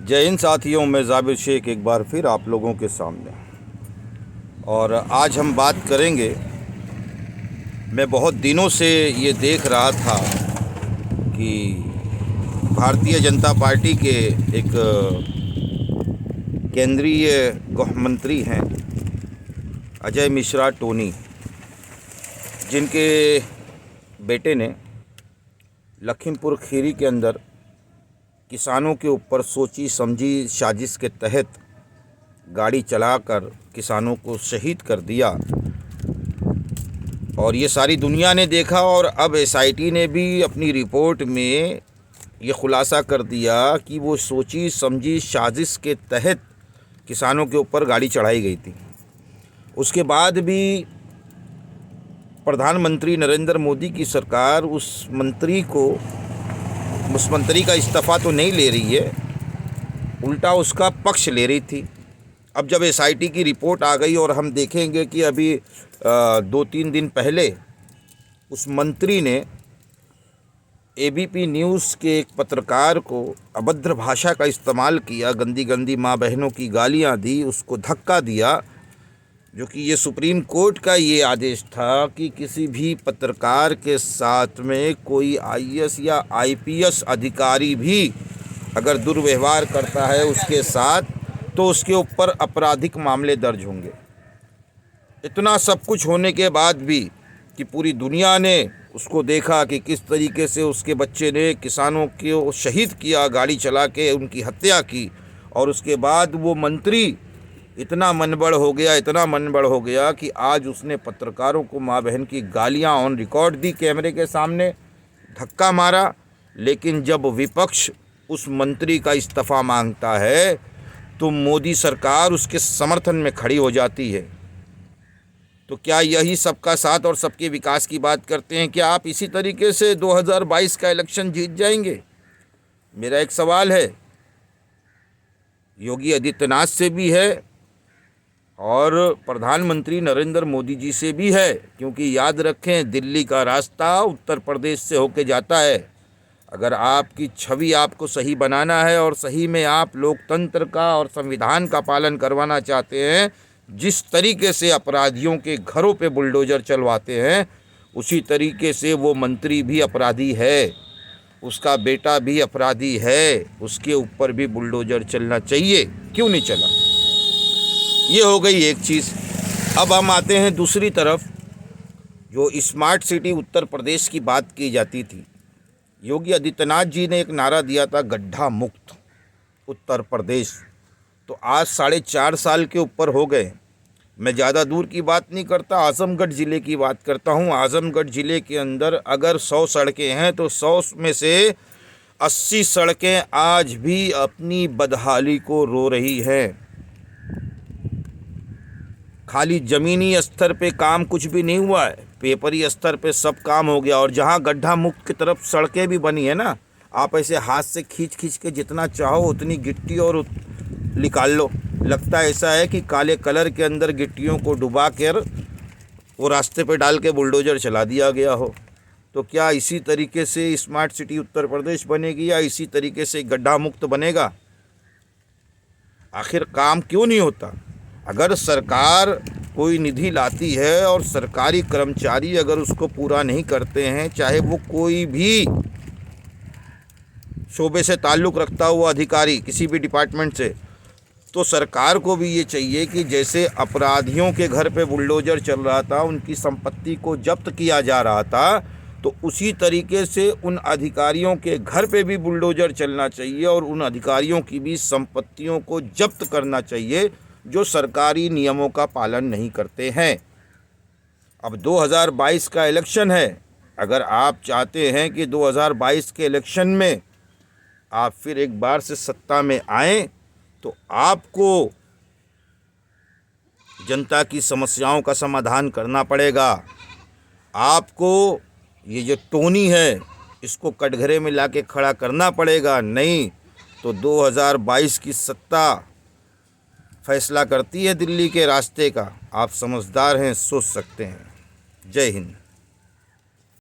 जय हिंद साथियों, मैं जाबिर शेख एक बार फिर आप लोगों के सामने। और आज हम बात करेंगे, मैं बहुत दिनों से ये देख रहा था कि भारतीय जनता पार्टी के एक केंद्रीय गृह मंत्री हैं अजय मिश्रा टोनी, जिनके बेटे ने लखीमपुर खीरी के अंदर किसानों के ऊपर सोची समझी साजिश के तहत गाड़ी चलाकर किसानों को शहीद कर दिया। और ये सारी दुनिया ने देखा और अब एसआईटी ने भी अपनी रिपोर्ट में ये खुलासा कर दिया कि वो सोची समझी साजिश के तहत किसानों के ऊपर गाड़ी चढ़ाई गई थी। उसके बाद भी प्रधानमंत्री नरेंद्र मोदी की सरकार उस मंत्री का इस्तीफ़ा तो नहीं ले रही है, उल्टा उसका पक्ष ले रही थी। अब जब एसआईटी की रिपोर्ट आ गई और हम देखेंगे कि अभी 2-3 दिन पहले उस मंत्री ने एबीपी न्यूज़ के एक पत्रकार को अभद्र भाषा का इस्तेमाल किया, गंदी गंदी माँ बहनों की गालियाँ दी, उसको धक्का दिया, जो कि ये सुप्रीम कोर्ट का ये आदेश था कि किसी भी पत्रकार के साथ में कोई आईएएस या आईपीएस अधिकारी भी अगर दुर्व्यवहार करता है उसके साथ, तो उसके ऊपर आपराधिक मामले दर्ज होंगे। इतना सब कुछ होने के बाद भी कि पूरी दुनिया ने उसको देखा कि किस तरीके से उसके बच्चे ने किसानों को शहीद किया, गाड़ी चला के उनकी हत्या की, और उसके बाद वो मंत्री इतना मनबड़ हो गया कि आज उसने पत्रकारों को माँ बहन की गालियाँ ऑन रिकॉर्ड दी, कैमरे के सामने धक्का मारा। लेकिन जब विपक्ष उस मंत्री का इस्तीफ़ा मांगता है तो मोदी सरकार उसके समर्थन में खड़ी हो जाती है। तो क्या यही सबका साथ और सबके विकास की बात करते हैं? क्या आप इसी तरीके से 2022 का इलेक्शन जीत जाएंगे? मेरा एक सवाल है, योगी आदित्यनाथ से भी है और प्रधानमंत्री नरेंद्र मोदी जी से भी है, क्योंकि याद रखें, दिल्ली का रास्ता उत्तर प्रदेश से होके जाता है। अगर आपकी छवि आपको सही बनाना है और सही में आप लोकतंत्र का और संविधान का पालन करवाना चाहते हैं, जिस तरीके से अपराधियों के घरों पे बुलडोज़र चलवाते हैं, उसी तरीके से वो मंत्री भी अपराधी है, उसका बेटा भी अपराधी है, उसके ऊपर भी बुलडोज़र चलना चाहिए। क्यों नहीं चला? ये हो गई एक चीज़। अब हम आते हैं दूसरी तरफ, जो स्मार्ट सिटी उत्तर प्रदेश की बात की जाती थी। योगी आदित्यनाथ जी ने एक नारा दिया था, गड्ढा मुक्त उत्तर प्रदेश। तो आज 4.5 साल के ऊपर हो गए। मैं ज़्यादा दूर की बात नहीं करता, आज़मगढ़ ज़िले की बात करता हूँ। आज़मगढ़ ज़िले के अंदर अगर 100 सड़कें हैं तो 100 में से 80 सड़कें आज भी अपनी बदहाली को रो रही हैं। खाली ज़मीनी स्तर पे काम कुछ भी नहीं हुआ है, पेपरी स्तर पे सब काम हो गया। और जहाँ गड्ढा मुक्त की तरफ सड़कें भी बनी है ना, आप ऐसे हाथ से खींच के जितना चाहो उतनी गिट्टी और निकाल लो। लगता ऐसा है कि काले कलर के अंदर गिट्टियों को डुबा कर वो रास्ते पे डाल के बुलडोज़र चला दिया गया हो। तो क्या इसी तरीके से स्मार्ट सिटी उत्तर प्रदेश बनेगी या इसी तरीके से गड्ढा मुक्त बनेगा? आखिर काम क्यों नहीं होता? अगर सरकार कोई निधि लाती है और सरकारी कर्मचारी अगर उसको पूरा नहीं करते हैं, चाहे वो कोई भी शोबे से ताल्लुक़ रखता हुआ अधिकारी किसी भी डिपार्टमेंट से, तो सरकार को भी ये चाहिए कि जैसे अपराधियों के घर पे बुलडोज़र चल रहा था, उनकी संपत्ति को जब्त किया जा रहा था, तो उसी तरीके से उन अधिकारियों के घर पे भी बुलडोज़र चलना चाहिए और उन अधिकारियों की भी संपत्तियों को जब्त करना चाहिए जो सरकारी नियमों का पालन नहीं करते हैं। अब 2022 का इलेक्शन है। अगर आप चाहते हैं कि 2022 के इलेक्शन में आप फिर एक बार से सत्ता में आएं, तो आपको जनता की समस्याओं का समाधान करना पड़ेगा। आपको ये जो टोनी है इसको कटघरे में लाके खड़ा करना पड़ेगा, नहीं तो 2022 की सत्ता फैसला करती है दिल्ली के रास्ते का। आप समझदार हैं, सोच सकते हैं। जय हिंद।